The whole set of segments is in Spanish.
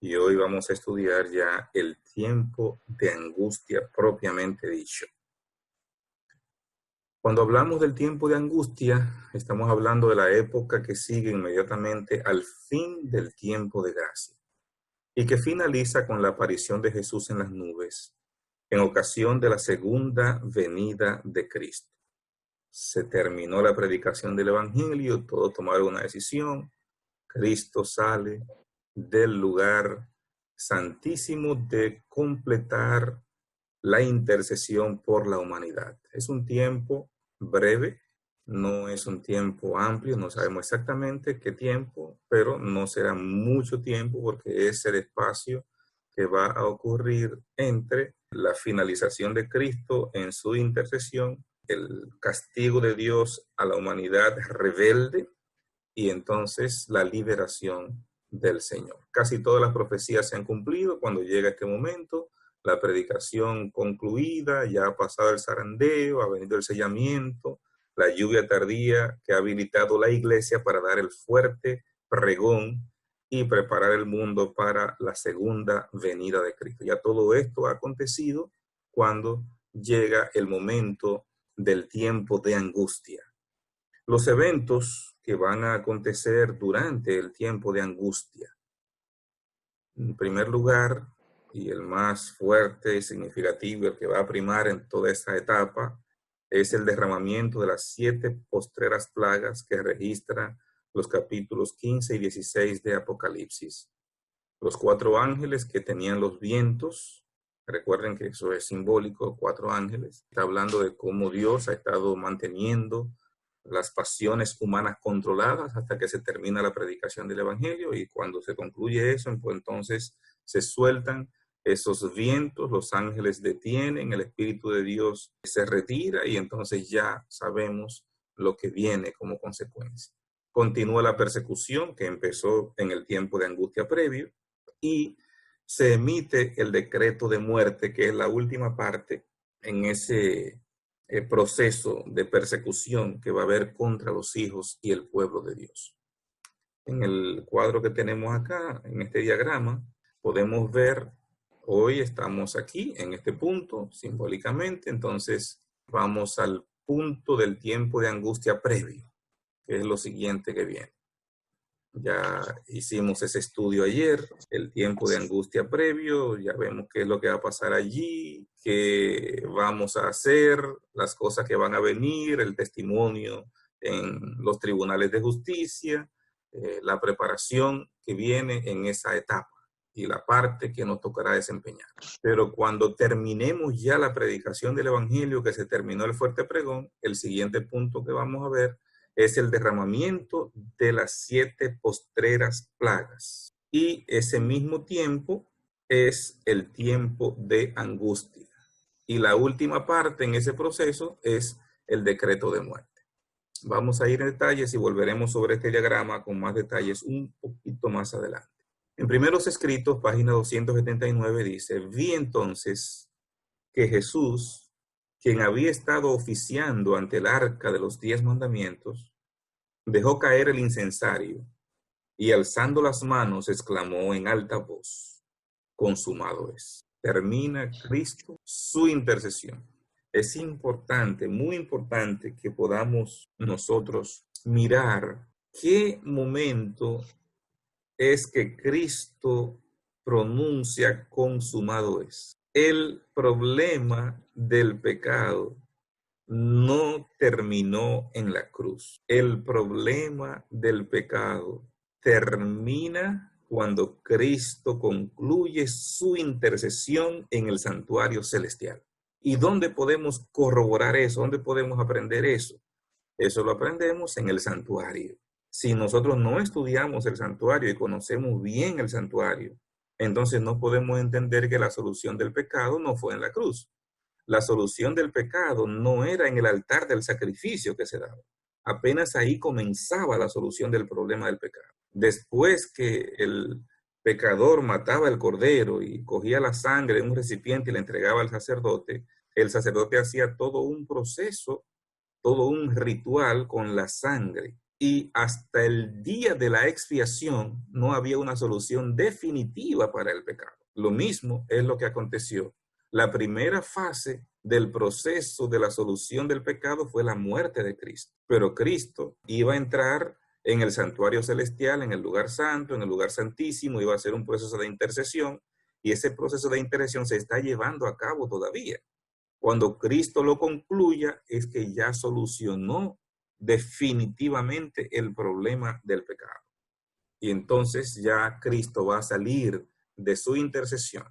y hoy vamos a estudiar ya el tiempo de angustia propiamente dicho. Cuando hablamos del tiempo de angustia, estamos hablando de la época que sigue inmediatamente al fin del tiempo de gracia y que finaliza con la aparición de Jesús en las nubes en ocasión de la segunda venida de Cristo. Se terminó la predicación del Evangelio, todos tomaron una decisión. Cristo sale del lugar santísimo de completar la intercesión por la humanidad. Es un tiempo breve, no es un tiempo amplio, no sabemos exactamente qué tiempo, pero no será mucho tiempo porque es el espacio que va a ocurrir entre la finalización de Cristo en su intercesión, el castigo de Dios a la humanidad rebelde y entonces la liberación del Señor. Casi todas las profecías se han cumplido cuando llega este momento, la predicación concluida, ya ha pasado el zarandeo, ha venido el sellamiento, la lluvia tardía que ha habilitado la iglesia para dar el fuerte pregón y preparar el mundo para la segunda venida de Cristo. Ya todo esto ha acontecido cuando llega el momento del tiempo de angustia. Los eventos que van a acontecer durante el tiempo de angustia. En primer lugar, y el más fuerte y significativo, el que va a primar en toda esta etapa, es el derramamiento de las 7 postreras plagas que registra los capítulos 15 y 16 de Apocalipsis. Los 4 ángeles que tenían los vientos, recuerden que eso es simbólico, 4 ángeles, está hablando de cómo Dios ha estado manteniendo las pasiones humanas controladas hasta que se termina la predicación del Evangelio, y cuando se concluye eso, pues entonces se sueltan esos vientos, los ángeles detienen, el Espíritu de Dios se retira y entonces ya sabemos lo que viene como consecuencia. Continúa la persecución que empezó en el tiempo de angustia previo y se emite el decreto de muerte, que es la última parte en ese proceso de persecución que va a haber contra los hijos y el pueblo de Dios. En el cuadro que tenemos acá, en este diagrama, podemos ver, hoy estamos aquí, en este punto, simbólicamente, entonces vamos al punto del tiempo de angustia previo, que es lo siguiente que viene. Ya hicimos ese estudio ayer, el tiempo de angustia previo, ya vemos qué es lo que va a pasar allí, qué vamos a hacer, las cosas que van a venir, el testimonio en los tribunales de justicia, la preparación que viene en esa etapa y la parte que nos tocará desempeñar. Pero cuando terminemos ya la predicación del Evangelio, que se terminó el fuerte pregón, el siguiente punto que vamos a ver es el derramamiento de las 7 postreras plagas. Y ese mismo tiempo es el tiempo de angustia. Y la última parte en ese proceso es el decreto de muerte. Vamos a ir en detalles y volveremos sobre este diagrama con más detalles un poquito más adelante. En Primeros Escritos, página 279, dice: vi entonces que Jesús, quien había estado oficiando ante el arca de los 10 mandamientos, dejó caer el incensario y alzando las manos exclamó en alta voz: consumado es. Termina Cristo su intercesión. Es importante, muy importante que podamos nosotros mirar qué momento es que Cristo pronuncia consumado es. El problema del pecado no terminó en la cruz. El problema del pecado termina cuando Cristo concluye su intercesión en el santuario celestial. ¿Y dónde podemos corroborar eso? ¿Dónde podemos aprender eso? Eso lo aprendemos en el santuario. Si nosotros no estudiamos el santuario y conocemos bien el santuario, entonces no podemos entender que la solución del pecado no fue en la cruz. La solución del pecado no era en el altar del sacrificio que se daba. Apenas ahí comenzaba la solución del problema del pecado. Después que el pecador mataba el cordero y cogía la sangre de un recipiente y la entregaba al sacerdote, el sacerdote hacía todo un proceso, todo un ritual con la sangre. y hasta el día de la expiación no había una solución definitiva para el pecado. Lo mismo es lo que aconteció. La primera fase del proceso de la solución del pecado fue la muerte de Cristo. Pero Cristo iba a entrar en el santuario celestial, en el lugar santo, en el lugar santísimo, iba a ser un proceso de intercesión, y ese proceso de intercesión se está llevando a cabo todavía. Cuando Cristo lo concluya, es que ya solucionó definitivamente el problema del pecado. Y entonces ya Cristo va a salir de su intercesión.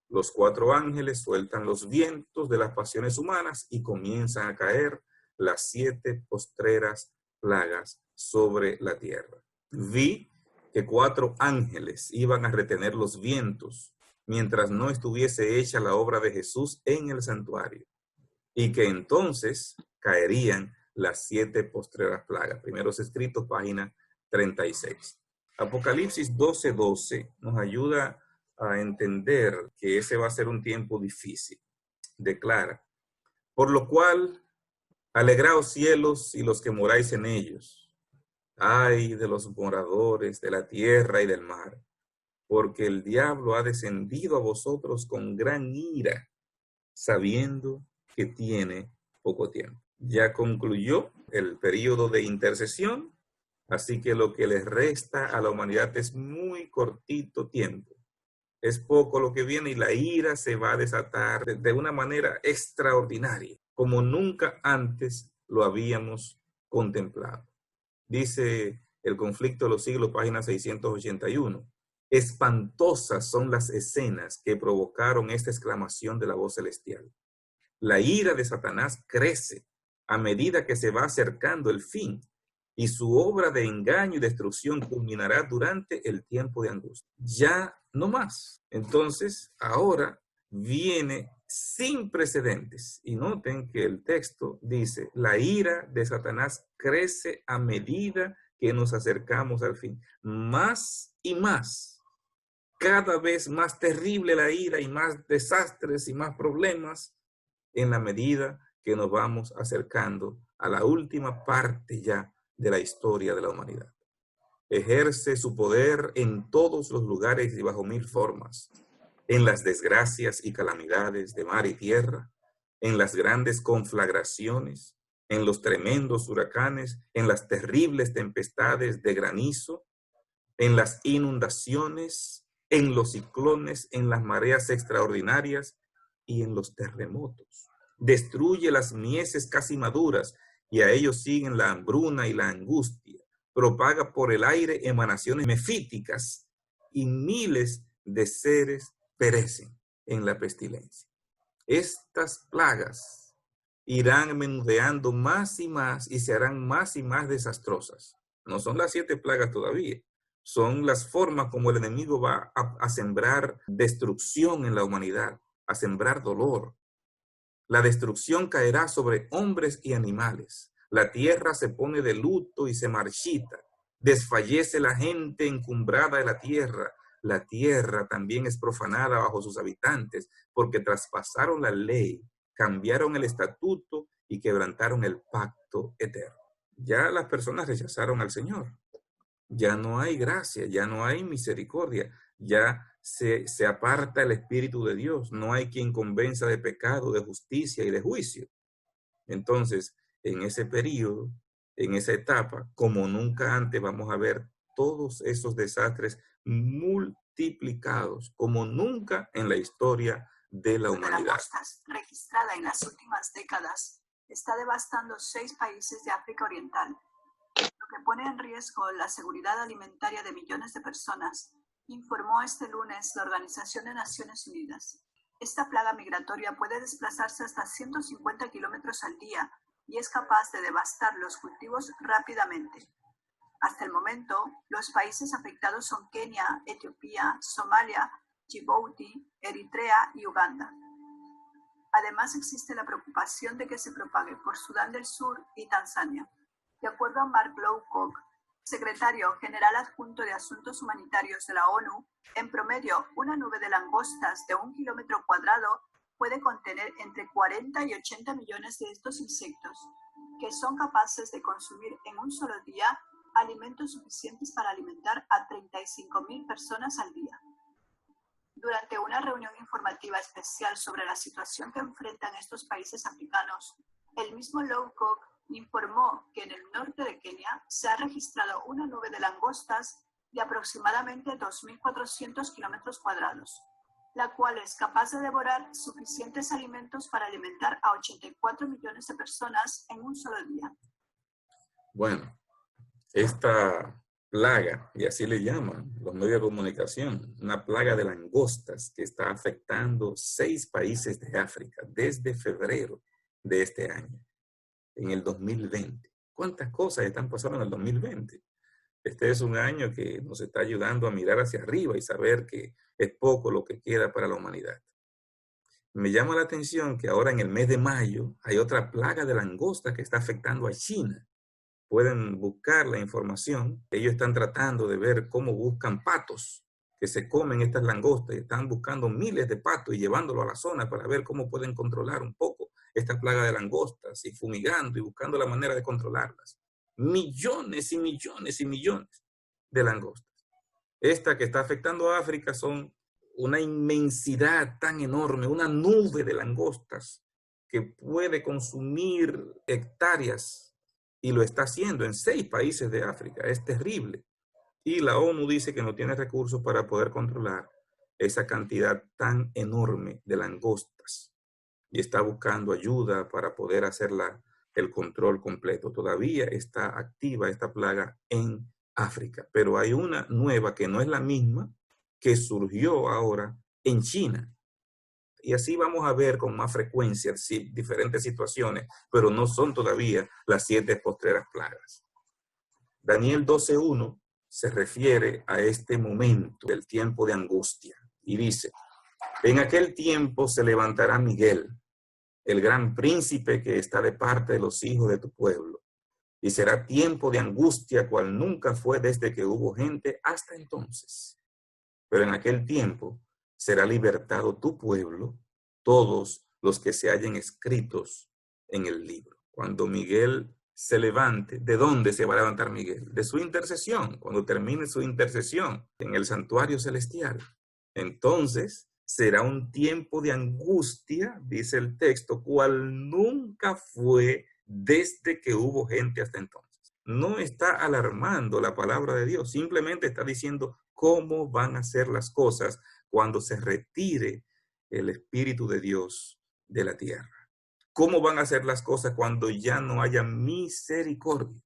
Los 4 ángeles sueltan los vientos de las pasiones humanas y comienzan a caer las 7 postreras plagas sobre la tierra. Vi que 4 ángeles iban a retener los vientos mientras no estuviese hecha la obra de Jesús en el santuario, y que entonces caerían las 7 postreras plagas. Primeros Escritos, página 36. Apocalipsis 12:12 nos ayuda a entender que ese va a ser un tiempo difícil. Declara: por lo cual, alegraos cielos y los que moráis en ellos. Ay de los moradores de la tierra y del mar, porque el diablo ha descendido a vosotros con gran ira, sabiendo que tiene poco tiempo. Ya concluyó el periodo de intercesión, así que lo que les resta a la humanidad es muy cortito tiempo. Es poco lo que viene y la ira se va a desatar de una manera extraordinaria, como nunca antes lo habíamos contemplado. Dice El conflicto de los siglos, página 681. Espantosas son las escenas que provocaron esta exclamación de la voz celestial. La ira de Satanás crece a medida que se va acercando el fin, y su obra de engaño y destrucción culminará durante el tiempo de angustia. Ya no más. Entonces, ahora viene sin precedentes. Y noten que el texto dice: la ira de Satanás crece a medida que nos acercamos al fin. Más y más. Cada vez más terrible la ira y más desastres y más problemas en la medida que nos vamos acercando a la última parte ya de la historia de la humanidad. Ejerce su poder en todos los lugares y bajo 1000 formas, en las desgracias y calamidades de mar y tierra, en las grandes conflagraciones, en los tremendos huracanes, en las terribles tempestades de granizo, en las inundaciones, en los ciclones, en las mareas extraordinarias y en los terremotos. Destruye las mieses casi maduras, y a ellos siguen la hambruna y la angustia. Propaga por el aire emanaciones mefíticas, y miles de seres perecen en la pestilencia. Estas plagas irán menudeando más y más y se harán más y más desastrosas. No son las 7 plagas todavía. Son las formas como el enemigo va a sembrar destrucción en la humanidad, a sembrar dolor. La destrucción caerá sobre hombres y animales. La tierra se pone de luto y se marchita. Desfallece la gente encumbrada de la tierra. La tierra también es profanada bajo sus habitantes, porque traspasaron la ley, cambiaron el estatuto y quebrantaron el pacto eterno. Ya las personas rechazaron al Señor. Ya no hay gracia, ya no hay misericordia, ya se aparta el Espíritu de Dios. No hay quien convenza de pecado, de justicia y de juicio. Entonces, en ese periodo, en esa etapa, como nunca antes, vamos a ver todos esos desastres multiplicados, como nunca en la historia de la humanidad. Registrada en las últimas décadas, está devastando 6 países de África Oriental, lo que pone en riesgo la seguridad alimentaria de millones de personas, informó este lunes la Organización de Naciones Unidas. Esta plaga migratoria puede desplazarse hasta 150 kilómetros al día y es capaz de devastar los cultivos rápidamente. Hasta el momento, los países afectados son Kenia, Etiopía, Somalia, Djibouti, Eritrea y Uganda. Además, existe la preocupación de que se propague por Sudán del Sur y Tanzania. De acuerdo a Mark Lowcock, secretario general adjunto de Asuntos Humanitarios de la ONU, en promedio, una nube de langostas de 1 kilómetro cuadrado puede contener entre 40 y 80 millones de estos insectos, que son capaces de consumir en un solo día alimentos suficientes para alimentar a 35.000 personas al día. Durante una reunión informativa especial sobre la situación que enfrentan estos países africanos, el mismo Lowcock informó que en el norte de Kenia se ha registrado una nube de langostas de aproximadamente 2.400 kilómetros cuadrados, la cual es capaz de devorar suficientes alimentos para alimentar a 84 millones de personas en un solo día. Bueno, esta plaga, y así le llaman los medios de comunicación, una plaga de langostas que está afectando 6 países de África desde febrero de este año, en el 2020. ¿Cuántas cosas están pasando en el 2020? Este es un año que nos está ayudando a mirar hacia arriba y saber que es poco lo que queda para la humanidad. Me llama la atención que ahora en el mes de mayo hay otra plaga de langosta que está afectando a China. Pueden buscar la información. Ellos están tratando de ver cómo buscan patos que se comen estas langostas. Están buscando miles de patos y llevándolo a la zona para ver cómo pueden controlar un poco esta plaga de langostas y fumigando y buscando la manera de controlarlas. Millones y millones y millones de langostas. Esta que está afectando a África son una inmensidad tan enorme, una nube de langostas que puede consumir hectáreas y lo está haciendo en 6 países de África. Es terrible. Y la ONU dice que no tiene recursos para poder controlar esa cantidad tan enorme de langostas y está buscando ayuda para poder hacer el control completo. Todavía está activa esta plaga en África, pero hay una nueva que no es la misma que surgió ahora en China. Y así vamos a ver con más frecuencia diferentes situaciones, pero no son todavía las 7 postreras plagas. Daniel 12:1 se refiere a este momento del tiempo de angustia y dice: en aquel tiempo se levantará Miguel, el gran príncipe que está de parte de los hijos de tu pueblo, y será tiempo de angustia cual nunca fue desde que hubo gente hasta entonces. Pero en aquel tiempo será libertado tu pueblo, todos los que se hallen escritos en el libro. Cuando Miguel se levante, ¿de dónde se va a levantar Miguel? De su intercesión, cuando termine su intercesión en el santuario celestial. Entonces será un tiempo de angustia, dice el texto, cual nunca fue desde que hubo gente hasta entonces. No está alarmando la palabra de Dios, simplemente está diciendo cómo van a ser las cosas cuando se retire el Espíritu de Dios de la tierra. ¿Cómo van a ser las cosas cuando ya no haya misericordia?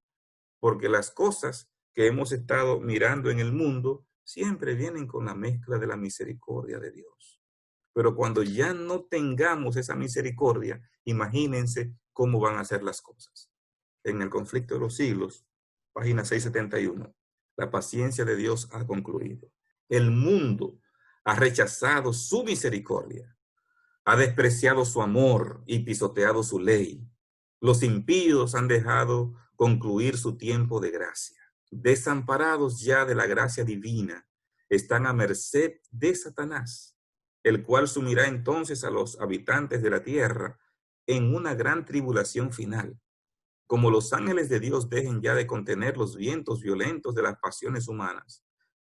Porque las cosas que hemos estado mirando en el mundo siempre vienen con la mezcla de la misericordia de Dios. Pero cuando ya no tengamos esa misericordia, imagínense cómo van a ser las cosas. En el conflicto de los siglos, página 671, la paciencia de Dios ha concluido. El mundo ha rechazado su misericordia, ha despreciado su amor y pisoteado su ley. Los impíos han dejado concluir su tiempo de gracia. Desamparados ya de la gracia divina, están a merced de Satanás, el cual sumirá entonces a los habitantes de la tierra en una gran tribulación final. Como los ángeles de Dios dejen ya de contener los vientos violentos de las pasiones humanas,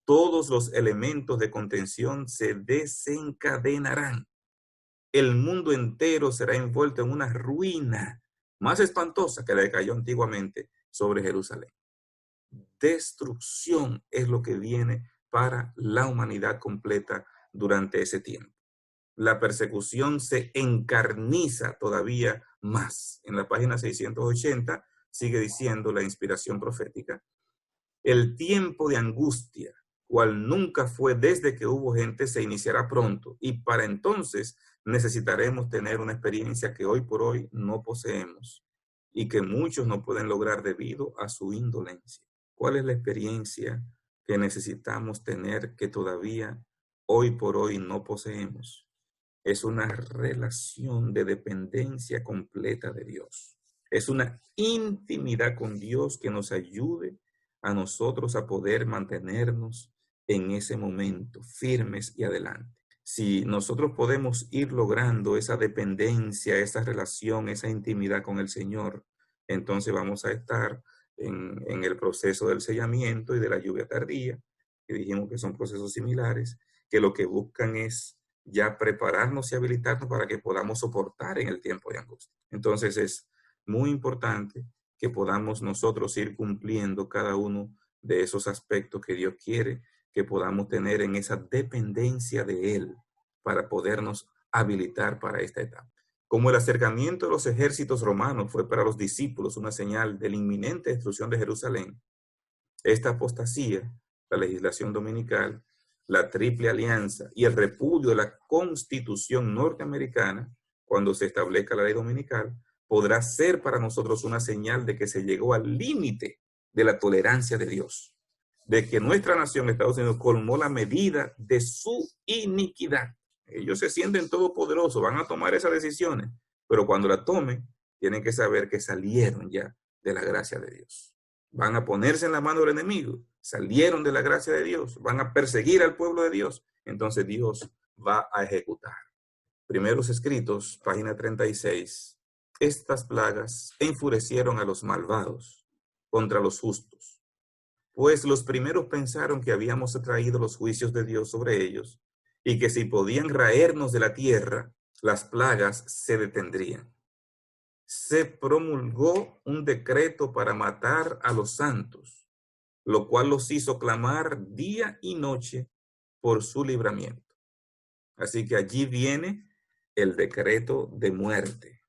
todos los elementos de contención se desencadenarán. El mundo entero será envuelto en una ruina más espantosa que la que cayó antiguamente sobre Jerusalén. Destrucción es lo que viene para la humanidad completa durante ese tiempo. La persecución se encarniza todavía más. En la página 680 sigue diciendo la inspiración profética: el tiempo de angustia, cual nunca fue desde que hubo gente, se iniciará pronto, y para entonces necesitaremos tener una experiencia que hoy por hoy no poseemos y que muchos no pueden lograr debido a su indolencia. ¿Cuál es la experiencia que necesitamos tener que todavía hoy por hoy no poseemos? Es una relación de dependencia completa de Dios. Es una intimidad con Dios que nos ayude a nosotros a poder mantenernos en ese momento firmes y adelante. Si nosotros podemos ir logrando esa dependencia, esa relación, esa intimidad con el Señor, entonces vamos a estar en el proceso del sellamiento y de la lluvia tardía, que dijimos que son procesos similares, que lo que buscan es ya prepararnos y habilitarnos para que podamos soportar en el tiempo de angustia. Entonces es muy importante que podamos nosotros ir cumpliendo cada uno de esos aspectos que Dios quiere que podamos tener en esa dependencia de Él para podernos habilitar para esta etapa. Como el acercamiento de los ejércitos romanos fue para los discípulos una señal de la inminente destrucción de Jerusalén, esta apostasía, la legislación dominical, la triple alianza y el repudio de la Constitución norteamericana, cuando se establezca la ley dominical, podrá ser para nosotros una señal de que se llegó al límite de la tolerancia de Dios, de que nuestra nación, Estados Unidos, colmó la medida de su iniquidad. Ellos se sienten todopoderosos, van a tomar esas decisiones, pero cuando la tomen, tienen que saber que salieron ya de la gracia de Dios. Van a ponerse en la mano del enemigo, salieron de la gracia de Dios, van a perseguir al pueblo de Dios, entonces Dios va a ejecutar. Primeros Escritos, página 36. Estas plagas enfurecieron a los malvados contra los justos, pues los primeros pensaron que habíamos traído los juicios de Dios sobre ellos y que si podían raernos de la tierra, las plagas se detendrían. Se promulgó un decreto para matar a los santos, lo cual los hizo clamar día y noche por su libramiento. Así que allí viene el decreto de muerte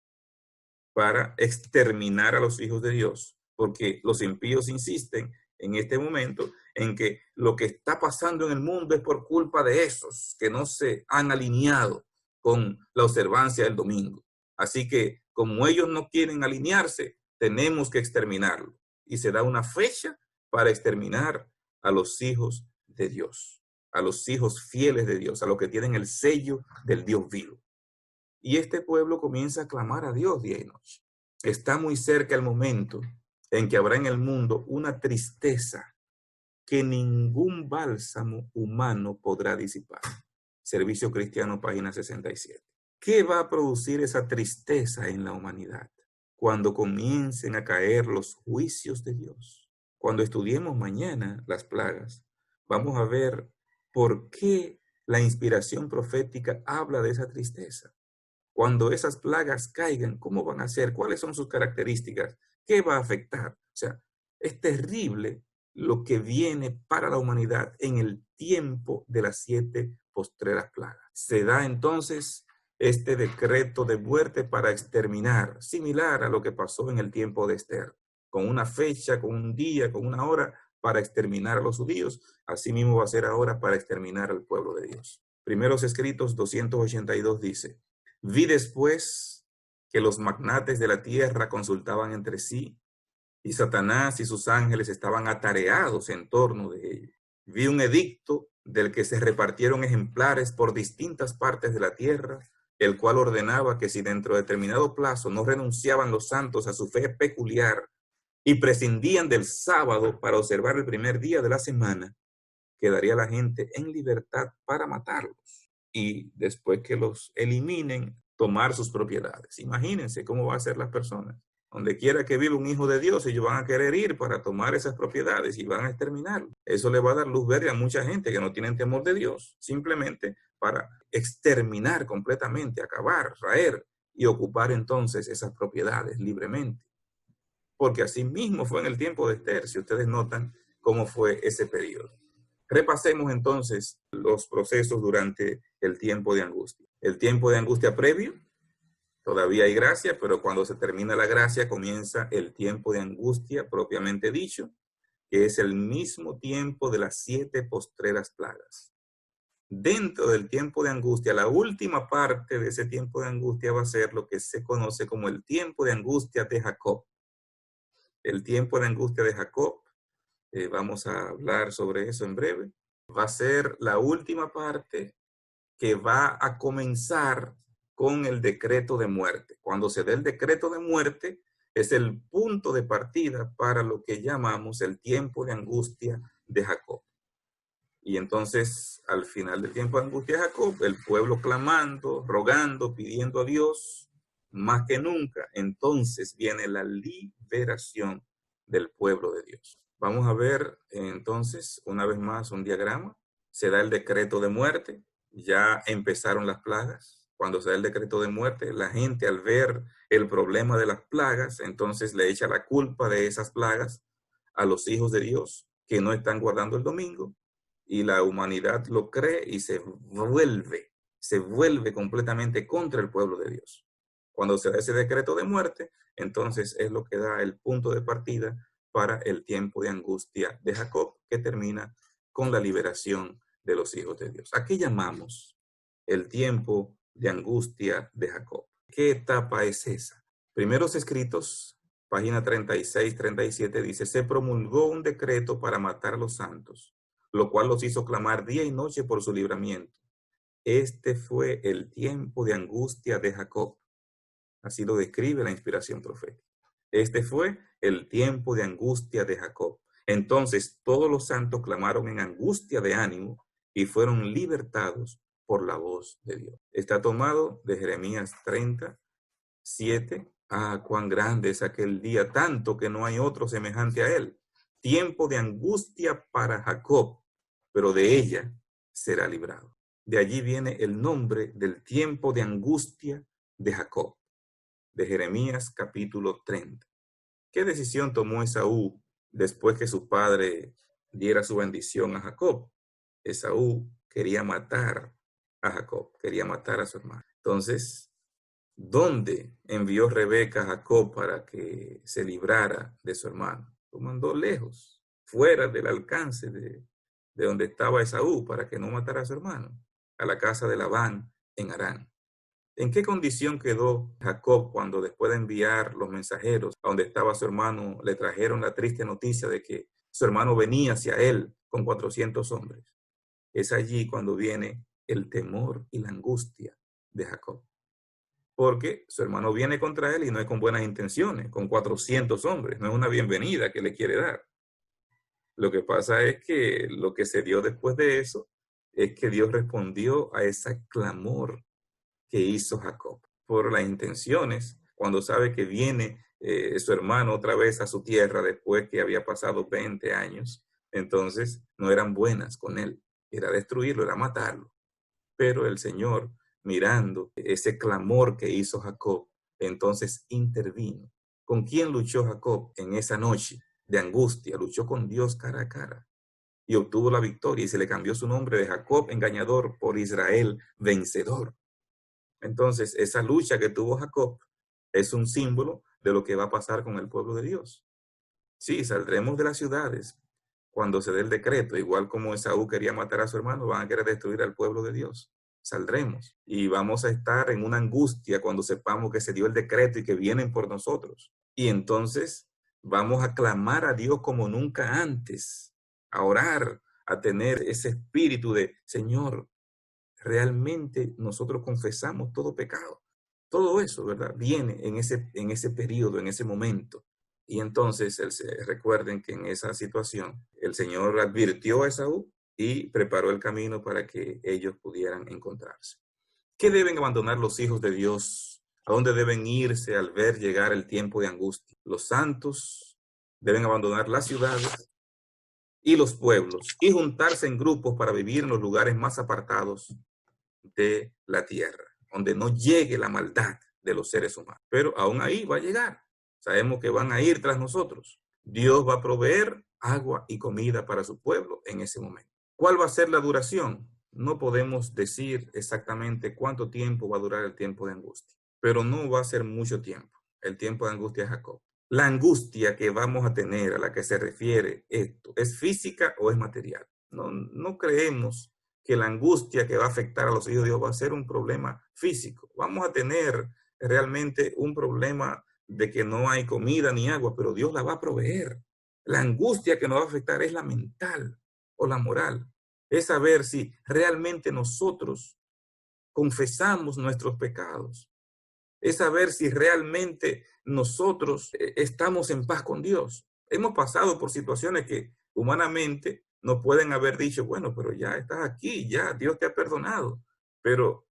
para exterminar a los hijos de Dios, porque los impíos insisten en este momento en que lo que está pasando en el mundo es por culpa de esos que no se han alineado con la observancia del domingo. Así que como ellos no quieren alinearse, tenemos que exterminarlo. Y se da una fecha para exterminar a los hijos de Dios, a los hijos fieles de Dios, a los que tienen el sello del Dios vivo. Y este pueblo comienza a clamar a Dios día y noche. Está muy cerca el momento en que habrá en el mundo una tristeza que ningún bálsamo humano podrá disipar. Servicio Cristiano, página 67. ¿Qué va a producir esa tristeza en la humanidad? Cuando comiencen a caer los juicios de Dios. Cuando estudiemos mañana las plagas, vamos a ver por qué la inspiración profética habla de esa tristeza. Cuando esas plagas caigan, ¿cómo van a ser? ¿Cuáles son sus características? ¿Qué va a afectar? O sea, es terrible lo que viene para la humanidad en el tiempo de las 7 postreras plagas. Se da entonces este decreto de muerte para exterminar, similar a lo que pasó en el tiempo de Esther, con una fecha, con un día, con una hora, para exterminar a los judíos. Así mismo va a ser ahora para exterminar al pueblo de Dios. Primeros Escritos 282 dice: vi después que los magnates de la tierra consultaban entre sí, y Satanás y sus ángeles estaban atareados en torno de ellos. Vi un edicto del que se repartieron ejemplares por distintas partes de la tierra, el cual ordenaba que si dentro de determinado plazo no renunciaban los santos a su fe peculiar y prescindían del sábado para observar el primer día de la semana, quedaría la gente en libertad para matarlos y después que los eliminen, tomar sus propiedades. Imagínense cómo va a ser las personas. Donde quiera que viva un hijo de Dios, ellos van a querer ir para tomar esas propiedades y van a exterminarlo. Eso le va a dar luz verde a mucha gente que no tienen temor de Dios, simplemente para exterminar completamente, acabar, raer y ocupar entonces esas propiedades libremente. Porque así mismo fue en el tiempo de Esther, si ustedes notan cómo fue ese periodo. Repasemos entonces los procesos durante el tiempo de angustia. El tiempo de angustia previo, todavía hay gracia, pero cuando se termina la gracia comienza el tiempo de angustia propiamente dicho, que es el mismo tiempo de las 7 postreras plagas. Dentro del tiempo de angustia, la última parte de ese tiempo de angustia va a ser lo que se conoce como el tiempo de angustia de Jacob. El tiempo de angustia de Jacob, vamos a hablar sobre eso en breve, va a ser la última parte que va a comenzar con el decreto de muerte. Cuando se dé el decreto de muerte, es el punto de partida para lo que llamamos el tiempo de angustia de Jacob. Y entonces, al final del tiempo de angustia de Jacob, el pueblo clamando, rogando, pidiendo a Dios, más que nunca, entonces viene la liberación del pueblo de Dios. Vamos a ver entonces una vez más un diagrama. Se da el decreto de muerte, ya empezaron las plagas. Cuando se da el decreto de muerte, la gente al ver el problema de las plagas, entonces le echa la culpa de esas plagas a los hijos de Dios que no están guardando el domingo, y la humanidad lo cree y se vuelve completamente contra el pueblo de Dios. Cuando se da ese decreto de muerte, entonces es lo que da el punto de partida para el tiempo de angustia de Jacob, que termina con la liberación de los hijos de Dios. ¿A qué llamamos el tiempo de angustia de Jacob? ¿Qué etapa es esa? Primeros Escritos, página 36-37, dice: se promulgó un decreto para matar a los santos, lo cual los hizo clamar día y noche por su libramiento. Este fue el tiempo de angustia de Jacob. Así lo describe la inspiración profética. Este fue el tiempo de angustia de Jacob. Entonces todos los santos clamaron en angustia de ánimo y fueron libertados por la voz de Dios. Está tomado de Jeremías 37. Ah, cuán grande es aquel día, tanto que no hay otro semejante a él. Tiempo de angustia para Jacob, pero de ella será librado. De allí viene el nombre del tiempo de angustia de Jacob, de Jeremías capítulo 30. ¿Qué decisión tomó Esaú después que su padre diera su bendición a Jacob? Esaú quería matar a Jacob, quería matar a su hermano. Entonces, ¿dónde envió Rebeca a Jacob para que se librara de su hermano? Lo mandó lejos, fuera del alcance de donde estaba Esaú, para que no matara a su hermano, a la casa de Labán en Harán. ¿En qué condición quedó Jacob cuando, después de enviar los mensajeros a donde estaba su hermano, le trajeron la triste noticia de que su hermano venía hacia él con 400 hombres? Es allí cuando viene el temor y la angustia de Jacob, porque su hermano viene contra él y no es con buenas intenciones, con 400 hombres, no es una bienvenida que le quiere dar. Lo que pasa es que lo que se dio después de eso es que Dios respondió a ese clamor que hizo Jacob por las intenciones, cuando sabe que viene su hermano otra vez a su tierra después que había pasado 20 años. Entonces no eran buenas con él, era destruirlo, era matarlo. Pero el Señor, mirando ese clamor que hizo Jacob, entonces intervino. ¿Con quién luchó Jacob en esa noche de angustia? Luchó con Dios cara a cara y obtuvo la victoria, y se le cambió su nombre de Jacob engañador por Israel vencedor. Entonces, esa lucha que tuvo Jacob es un símbolo de lo que va a pasar con el pueblo de Dios. Sí, saldremos de las ciudades cuando se dé el decreto, igual como Esaú quería matar a su hermano, van a querer destruir al pueblo de Dios. Saldremos y vamos a estar en una angustia cuando sepamos que se dio el decreto y que vienen por nosotros. Y entonces vamos a clamar a Dios como nunca antes, a orar, a tener ese espíritu de: Señor, realmente nosotros confesamos todo pecado. Todo eso, ¿verdad? Viene en ese periodo, en ese momento. Y entonces, recuerden que en esa situación, el Señor advirtió a Esaú y preparó el camino para que ellos pudieran encontrarse. ¿Qué deben abandonar los hijos de Dios? ¿A dónde deben irse al ver llegar el tiempo de angustia? Los santos deben abandonar las ciudades y los pueblos y juntarse en grupos para vivir en los lugares más apartados de la tierra, donde no llegue la maldad de los seres humanos. Pero aún ahí va a llegar. Sabemos que van a ir tras nosotros. Dios va a proveer agua y comida para su pueblo en ese momento. ¿Cuál va a ser la duración? No podemos decir exactamente cuánto tiempo va a durar el tiempo de angustia, pero no va a ser mucho tiempo. El tiempo de angustia de Jacob. La angustia que vamos a tener, a la que se refiere esto, ¿es física o es material? No creemos que la angustia que va a afectar a los hijos de Dios va a ser un problema físico. Vamos a tener realmente un problema de que no hay comida ni agua, pero Dios la va a proveer. La angustia que nos va a afectar es la mental o la moral. Es saber si realmente nosotros confesamos nuestros pecados. Es saber si realmente nosotros estamos en paz con Dios. Hemos pasado por situaciones que humanamente nos pueden haber dicho: bueno, pero ya estás aquí, ya Dios te ha perdonado. Pero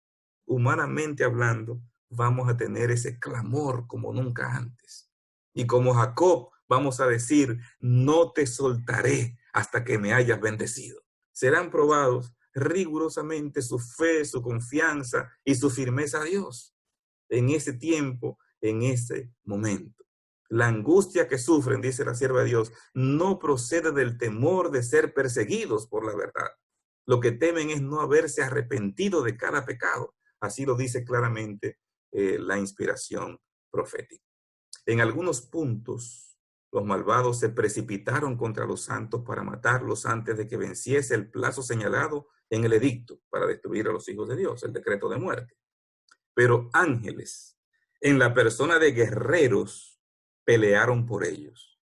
humanamente hablando, vamos a tener ese clamor como nunca antes. Y como Jacob Vamos a decir, no te soltaré hasta que me hayas bendecido. Serán probados rigurosamente su fe, su confianza y su firmeza a Dios en ese tiempo, en ese momento. La angustia que sufren, dice la sierva de Dios, no procede del temor de ser perseguidos por la verdad. Lo que temen es no haberse arrepentido de cada pecado. Así lo dice claramente la inspiración profética. En algunos puntos, los malvados se precipitaron contra los santos para matarlos antes de que venciese el plazo señalado en el edicto para destruir a los hijos de Dios, el decreto de muerte. Pero ángeles, en la persona de guerreros, pelearon por ellos.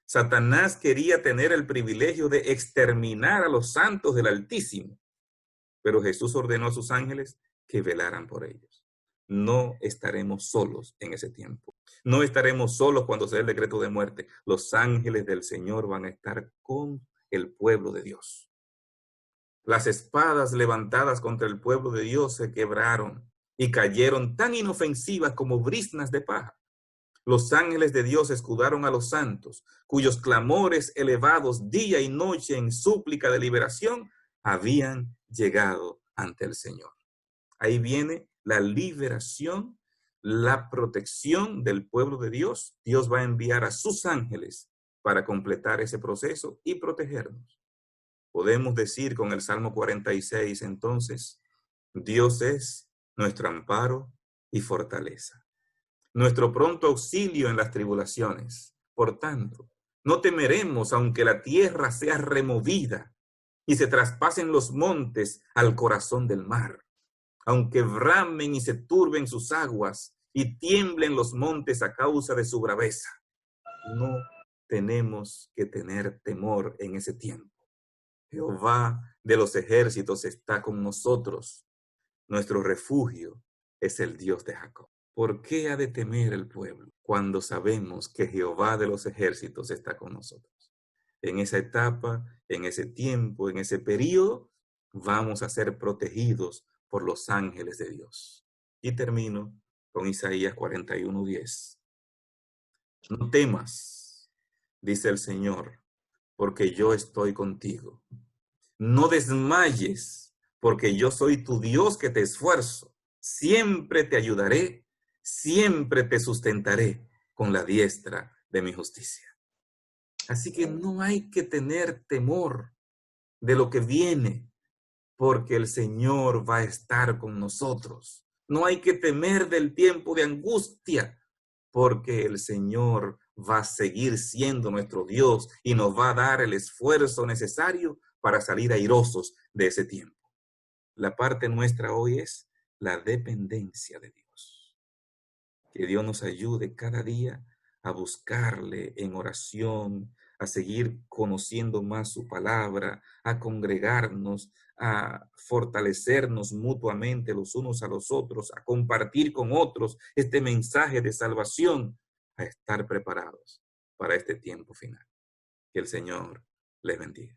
Satanás quería tener el privilegio de exterminar a los santos del Altísimo, pero Jesús ordenó a sus ángeles que velaran por ellos. No estaremos solos en ese tiempo. No estaremos solos cuando se dé el decreto de muerte. Los ángeles del Señor van a estar con el pueblo de Dios. Las espadas levantadas contra el pueblo de Dios se quebraron y cayeron tan inofensivas como briznas de paja. Los ángeles de Dios escudaron a los santos, cuyos clamores elevados día y noche en súplica de liberación habían llegado ante el Señor. Ahí viene la liberación, la protección del pueblo de Dios. Dios va a enviar a sus ángeles para completar ese proceso y protegernos. Podemos decir con el Salmo 46, entonces, Dios es nuestro amparo y fortaleza, nuestro pronto auxilio en las tribulaciones. Por tanto, no temeremos aunque la tierra sea removida y se traspasen los montes al corazón del mar, aunque bramen y se turben sus aguas y tiemblen los montes a causa de su braveza. No tenemos que tener temor en ese tiempo. Jehová de los ejércitos está con nosotros. Nuestro refugio es el Dios de Jacob. ¿Por qué ha de temer el pueblo cuando sabemos que Jehová de los ejércitos está con nosotros? En esa etapa, en ese tiempo, en ese periodo, vamos a ser protegidos por los ángeles de Dios. Y termino con Isaías 41:10. No temas, dice el Señor, porque yo estoy contigo. No desmayes, porque yo soy tu Dios que te esfuerzo. Siempre te ayudaré, siempre te sustentaré con la diestra de mi justicia. Así que no hay que tener temor de lo que viene, porque el Señor va a estar con nosotros. No hay que temer del tiempo de angustia, porque el Señor va a seguir siendo nuestro Dios y nos va a dar el esfuerzo necesario para salir airosos de ese tiempo. La parte nuestra hoy es la dependencia de Dios. Que Dios nos ayude cada día a buscarle en oración, a seguir conociendo más su palabra, a congregarnos, a fortalecernos mutuamente los unos a los otros, a compartir con otros este mensaje de salvación, a estar preparados para este tiempo final. Que el Señor les bendiga.